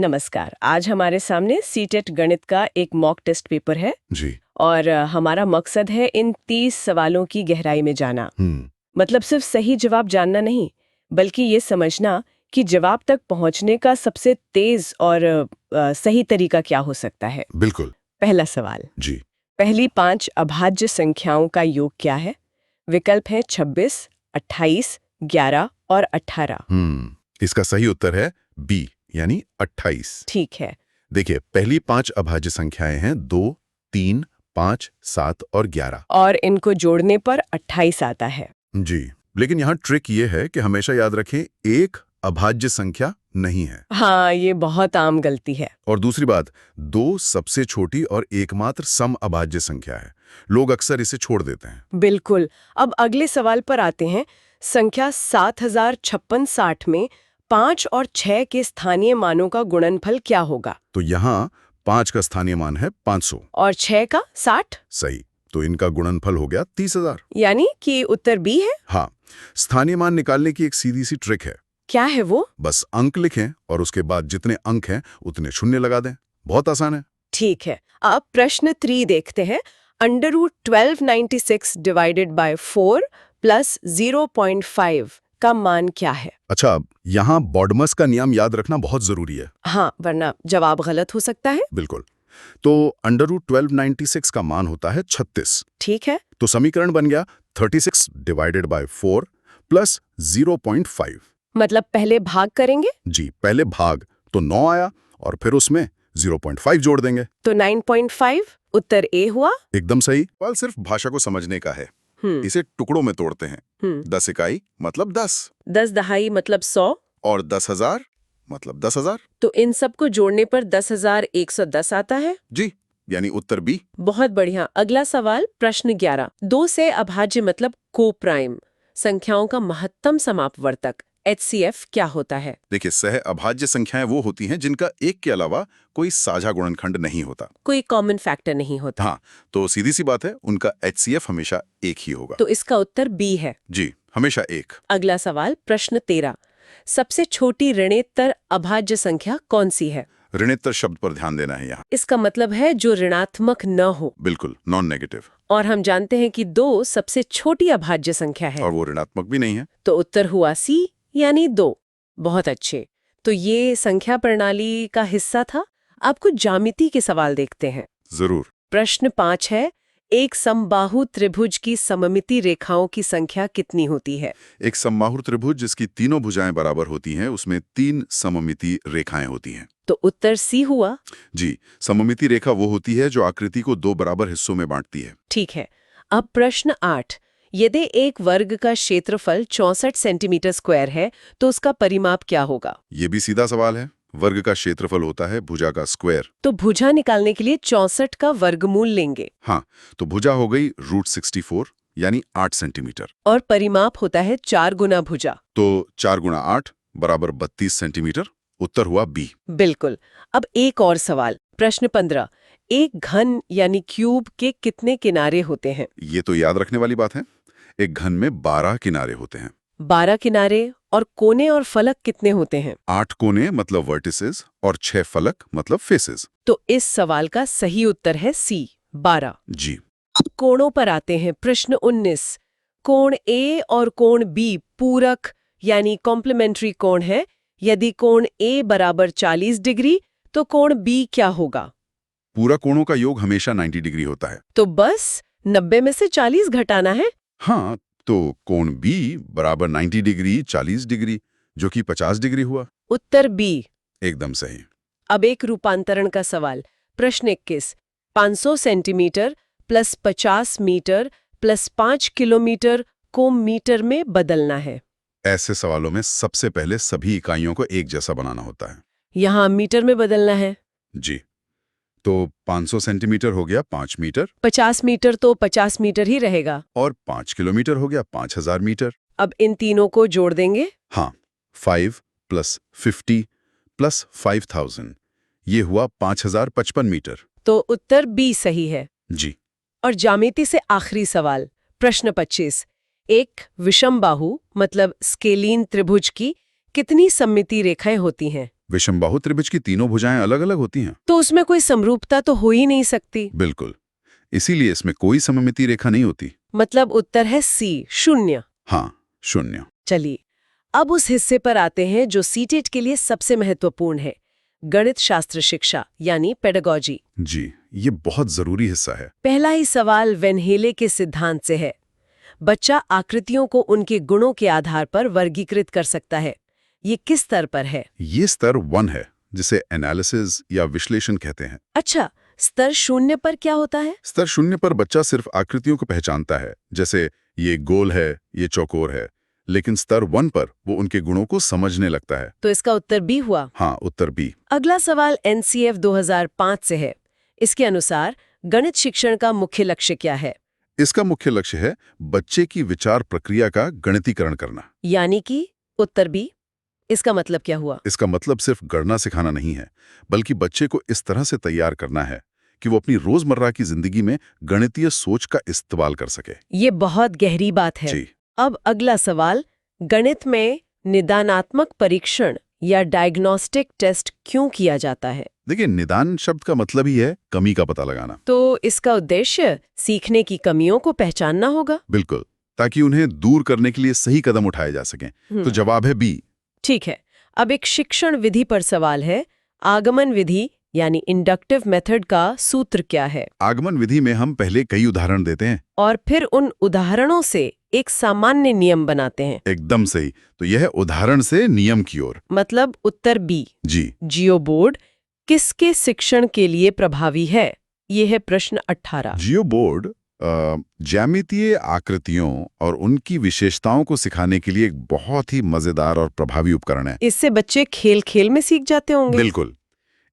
नमस्कार। आज हमारे सामने सीटेट गणित का एक मॉक टेस्ट पेपर है जी। और हमारा मकसद है इन 30 सवालों की गहराई में जाना। मतलब सिर्फ सही जवाब जानना नहीं, बल्कि ये समझना कि जवाब तक पहुंचने का सबसे तेज और सही तरीका क्या हो सकता है। बिल्कुल। पहला सवाल जी। पहली 5 अभाज्य संख्याओं का योग क्या है? विकल्प है 26, 28, 11 और 18। इसका सही उत्तर है बी यानी 28। ठीक है। देखिए, पहली 5 अभाज्य संख्याएं हैं 2, 3, 5, 7 और 11। और इनको जोड़ने पर 28 आता है। जी, लेकिन यहाँ ट्रिक ये है कि हमेशा याद रखें एक अभाज्य संख्या नहीं है। हाँ, ये बहुत आम गलती है। और दूसरी बात, 2 सबसे छोटी और एकमात्र सम अभाज्य संख्या है। लोग अक्सर इसे छोड़ देते हैं। बिल्कुल। अब अगले सवाल पर आते हैं। संख्या 7056 में 5 और 6 के स्थानीय मानों का गुणनफल क्या होगा? तो यहाँ 5 का स्थानीय मान है 500 और 6 का 60? सही, तो इनका गुणनफल हो गया 30,000। यानी कि उत्तर बी है। हाँ, स्थानीय मान निकालने की एक सीधी सी ट्रिक है। क्या है वो? बस अंक लिखें और उसके बाद जितने अंक हैं उतने शून्य लगा दें। बहुत आसान है। ठीक है। अब प्रश्न 3 देखते हैं। √1296 डिवाइडेड बाय 4 प्लस 0.5 का मान क्या है? अच्छा, यहाँ बॉडमस का नियम याद रखना बहुत जरूरी है। हाँ, वरना जवाब गलत हो सकता है। बिल्कुल। तो √1296 का मान होता है 36। ठीक है। तो समीकरण बन गया 36 डिवाइडेड बाय 4 प्लस 0.5। मतलब पहले भाग करेंगे जी, पहले भाग तो 9 आया और फिर उसमें 0.5 जोड़ देंगे। तो 9.5 उत्तर ए हुआ। एकदम सही। सवाल सिर्फ भाषा को समझने का है। इसे टुकड़ों में तोड़ते हैं। 10 इकाई मतलब 10, 10 दहाई मतलब 100 और 10,000 मतलब 10,000। तो इन सब को जोड़ने पर 10,110 आता है। जी, यानी उत्तर बी। बहुत बढ़िया। अगला सवाल प्रश्न 11। 2 से अभाज्य मतलब को प्राइम संख्याओं का महत्तम समापवर्तक HCF क्या होता है? देखिए, सह अभाज्य संख्याएं वो होती हैं जिनका एक के अलावा कोई साझा गुणनखंड नहीं होता। कोई कॉमन फैक्टर नहीं होता। हाँ, तो सीधी सी बात है, उनका HCF हमेशा एक ही होगा। तो इसका उत्तर बी है। जी, हमेशा एक। अगला सवाल प्रश्न 13। सबसे छोटी ऋणेतर अभाज्य संख्या कौन सी है? ऋणेतर शब्द पर ध्यान देना है यहाँ। इसका मतलब है जो ऋणात्मक न हो। बिल्कुल, नॉन नेगेटिव। और हम जानते हैं कि 2 सबसे छोटी अभाज्य संख्या है और वो ऋणात्मक भी नहीं है। तो उत्तर हुआ सी यानी 2। बहुत अच्छे। तो ये संख्या प्रणाली का हिस्सा था। अब कुछ ज्यामिति के सवाल देखते हैं। जरूर। प्रश्न 5 है। एक समबाहु त्रिभुज की सममिति रेखाओं की संख्या कितनी होती है? एक समबाहु त्रिभुज जिसकी तीनों भुजाएं बराबर होती हैं, उसमें 3 सममिति रेखाएं होती हैं। तो उत्तर सी हुआ। जी, सममिति रेखा वो होती है जो आकृति को 2 बराबर हिस्सों में बांटती है। ठीक है। अब प्रश्न 8। यदि एक वर्ग का क्षेत्रफल 64 सेंटीमीटर स्क्वायर है तो उसका परिमाप क्या होगा? ये भी सीधा सवाल है। वर्ग का क्षेत्रफल होता है भुजा का स्क्वायर। तो भुजा निकालने के लिए 64 का वर्गमूल लेंगे। हाँ, तो भुजा हो गई √64 यानी 8 सेंटीमीटर। और परिमाप होता है 4 गुना भुजा। तो 4 गुणा 8 बराबर 32 सेंटीमीटर। उत्तर हुआ बी। बिल्कुल। अब एक और सवाल प्रश्न 15। एक घन यानी क्यूब के कितने किनारे होते हैं? ये तो याद रखने वाली बात है। एक घन में 12 किनारे होते हैं। 12 किनारे और कोने और फलक कितने होते हैं? 8 कोने मतलब वर्टिसेस और 6 फलक मतलब फेसेस। तो इस सवाल का सही उत्तर है सी 12। जी। अब कोणों पर आते हैं। प्रश्न 19। कोण ए और कोण बी पूरक यानी कॉम्प्लीमेंट्री कोण है। यदि कोण ए बराबर 40 डिग्री तो कोण बी क्या होगा? पूरा कोणों का योग हमेशा 90 डिग्री होता है। तो बस 90 में से 40 घटाना है। हाँ, तो कोण बी बराबर 90 डिग्री 40 डिग्री जो कि 50 डिग्री हुआ। उत्तर बी। एकदम सही। अब एक रूपांतरण का सवाल। प्रश्न 21। 500 centimetre plus 50 metre plus 5 kilometre को मीटर में बदलना है। ऐसे सवालों में सबसे पहले सभी इकाइयों को एक जैसा बनाना होता है। यहाँ मीटर में बदलना है। जी, तो 500 सेंटीमीटर हो गया 5 मीटर, 50 मीटर तो 50 मीटर ही रहेगा। और 5 किलोमीटर हो गया 5000 मीटर। अब इन तीनों को जोड़ देंगे। हाँ, 5 + 50 + 5000 ये हुआ 5055 मीटर। तो उत्तर बी सही है। जी। और ज्यामिति से आखिरी सवाल प्रश्न 25। एक विषमबाहु मतलब स्केलीन त्रिभुज की कितनी सममिति रेखाएं होती हैं? विषमबाहु त्रिभुज की तीनों भुजाएं अलग अलग होती हैं। तो उसमें कोई समरूपता तो हो ही नहीं सकती। बिल्कुल, इसीलिए इसमें कोई सममिति रेखा नहीं होती। मतलब उत्तर है सी, 0। हाँ, 0। चलिए, अब उस हिस्से पर आते हैं जो सीटेट के लिए सबसे महत्वपूर्ण है, गणित शास्त्र शिक्षा यानी पेडागॉजी। जी, ये बहुत जरूरी हिस्सा है। पहला ही सवाल वेनहेले के सिद्धांत से है। बच्चा आकृतियों को उनके गुणों के आधार पर वर्गीकृत कर सकता है। ये किस स्तर पर है? ये स्तर 1 है, जिसे एनालिसिस या विश्लेषण कहते हैं। अच्छा, स्तर 0 पर क्या होता है? स्तर 0 पर बच्चा सिर्फ आकृतियों को पहचानता है, जैसे ये गोल है, ये चौकोर है। लेकिन स्तर 1 पर वो उनके गुणों को समझने लगता है। तो इसका उत्तर बी हुआ। हाँ, उत्तर बी। अगला सवाल एनसीएफ 2005 से है। इसके अनुसार गणित शिक्षण का मुख्य लक्ष्य क्या है? इसका मुख्य लक्ष्य है बच्चे की विचार प्रक्रिया का गणितीकरण करना। यानी कि उत्तर बी। इसका मतलब क्या हुआ? इसका मतलब सिर्फ गणना सिखाना नहीं है, बल्कि बच्चे को इस तरह से तैयार करना है कि वो अपनी रोजमर्रा की जिंदगी में गणितीय सोच का इस्तेमाल कर सके। ये बहुत गहरी बात है। जी। अब अगला सवाल, गणित में निदानात्मक परीक्षण या डायग्नोस्टिक टेस्ट क्यों किया जाता है? देखिए, निदान शब्द का मतलब ही है कमी का पता लगाना। तो इसका उद्देश्य सीखने की कमियों को पहचानना होगा। बिल्कुल, ताकि उन्हें दूर करने के लिए सही कदम उठाए जा सकें। तो जवाब है बी। ठीक है, अब एक शिक्षण विधि पर सवाल है। आगमन विधि यानी इंडक्टिव मेथड का सूत्र क्या है? आगमन विधि में हम पहले कई उदाहरण देते हैं और फिर उन उदाहरणों से एक सामान्य नियम बनाते हैं। एकदम सही। तो यह उदाहरण से नियम की ओर। मतलब उत्तर बी। जी। जियो बोर्ड किसके शिक्षण के लिए प्रभावी है? ये है प्रश्न 18। जियो बोर्ड ज्यामितीय आकृतियों और उनकी विशेषताओं को सिखाने के लिए एक बहुत ही मजेदार और प्रभावी उपकरण है। इससे बच्चे खेल खेल में सीख जाते होंगे। बिल्कुल,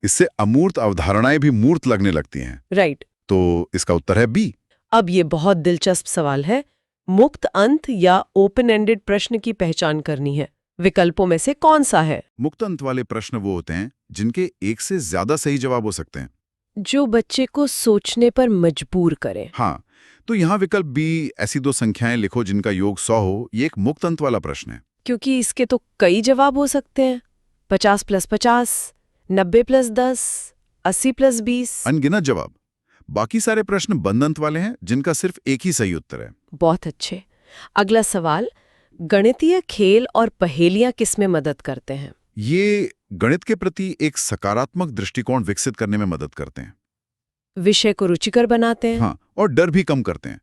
इससे अमूर्त अवधारणाएं भी मूर्त लगने लगती हैं। राइट। तो इसका उत्तर है बी। अब ये बहुत दिलचस्प सवाल है। मुक्त अंत या ओपन एंडेड प्रश्न की पहचान करनी है। विकल्पों में से कौन सा है? मुक्त अंत वाले प्रश्न वो होते हैं जिनके एक से ज्यादा सही जवाब हो सकते हैं, जो बच्चे को सोचने पर मजबूर करे। हाँ, तो यहाँ विकल्प बी, ऐसी 2 संख्याएं लिखो जिनका योग 100 हो, ये एक मुक्त अंत वाला प्रश्न है। क्योंकि इसके तो कई जवाब हो सकते हैं। 50 + 50, 90 + 10, 80 + 20। अनगिनत जवाब। बाकी सारे प्रश्न बंद अंत वाले हैं जिनका सिर्फ एक ही सही उत्तर है। बहुत अच्छे। अगला सवाल, गणितीय खेल और पहेलियां किसमें मदद करते हैं? ये गणित के प्रति एक सकारात्मक दृष्टिकोण विकसित करने में मदद करते हैं। विषय को रुचिकर बनाते हैं। हाँ, और डर भी कम करते हैं।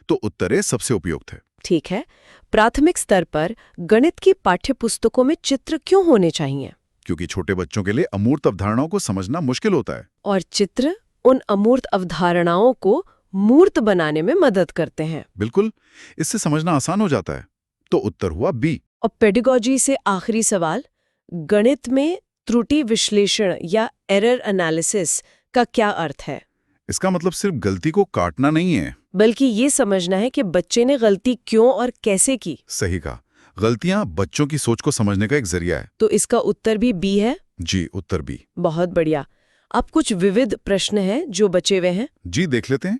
तो उत्तर ए सबसे उपयुक्त है। ठीक है। प्राथमिक स्तर पर गणित की पाठ्य पुस्तकों में चित्र क्यों होने चाहिए? क्योंकि छोटे बच्चों के लिए अमूर्त अवधारणाओं को समझना मुश्किल होता है। और चित्र उन अमूर्त अवधारणाओं को मूर्त बनाने में मदद करते हैं। बिल्कुल, इससे समझना आसान हो जाता है। तो उत्तर हुआ बी। और पेडागॉजी से आखिरी सवाल, गणित में त्रुटि विश्लेषण या एरर एनालिसिस का क्या अर्थ है? इसका मतलब सिर्फ गलती को काटना नहीं है, बल्कि ये समझना है कि बच्चे ने गलती क्यों और कैसे की। सही कहा। गलतियां बच्चों की सोच को समझने का एक जरिया है। तो इसका उत्तर भी बी है। जी, उत्तर बी। बहुत बढ़िया। अब कुछ विविध प्रश्न हैं जो बचे हुए हैं। जी, देख लेते हैं।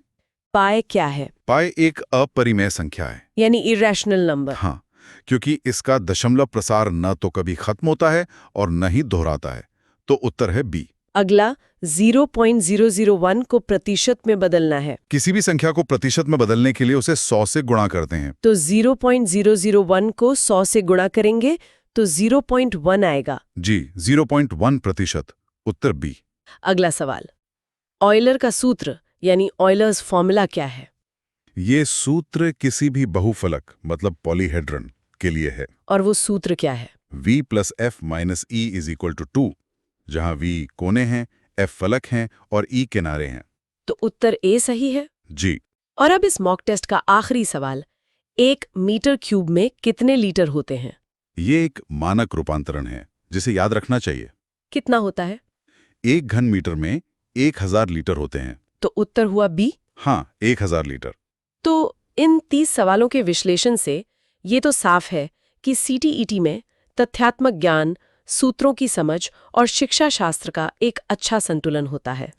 पाई क्या है? पाई एक अपरिमेय संख्या है। यानी इरेशनल नंबर। हाँ, क्योंकि इसका दशमलव प्रसार न तो कभी खत्म होता है और न ही दोहराता है। तो उत्तर है बी। अगला 0.001 को प्रतिशत में बदलना है। किसी भी संख्या को प्रतिशत में बदलने के लिए उसे 100 से गुणा करते हैं। तो 0.001 को 100 से गुणा करेंगे तो 0.1 आएगा। जी, 0.1%। उत्तर बी। अगला सवाल, ऑयलर का सूत्र यानी ऑयलर्स फॉर्मूला क्या है? ये सूत्र किसी भी बहुफलक मतलब पॉलीहेड्रन के लिए है। और वो सूत्र क्या है? v + f - e = 2, जहां v कोने हैं, f फलक हैं और e किनारे हैं। तो उत्तर ए सही है। जी। और अब इस मॉक टेस्ट का आखिरी सवाल, 1 मीटर क्यूब में कितने लीटर होते हैं? ये एक मानक रूपांतरण है जिसे याद रखना चाहिए। कितना होता है? 1 घन मीटर में 1000 लीटर होते हैं। तो उत्तर हुआ बी। हाँ, 1000 लीटर। तो इन 30 सवालों के विश्लेषण से ये तो साफ है कि सीटीईटी में तथ्यात्मक ज्ञान, सूत्रों की समझ और शिक्षा शास्त्र का एक अच्छा संतुलन होता है।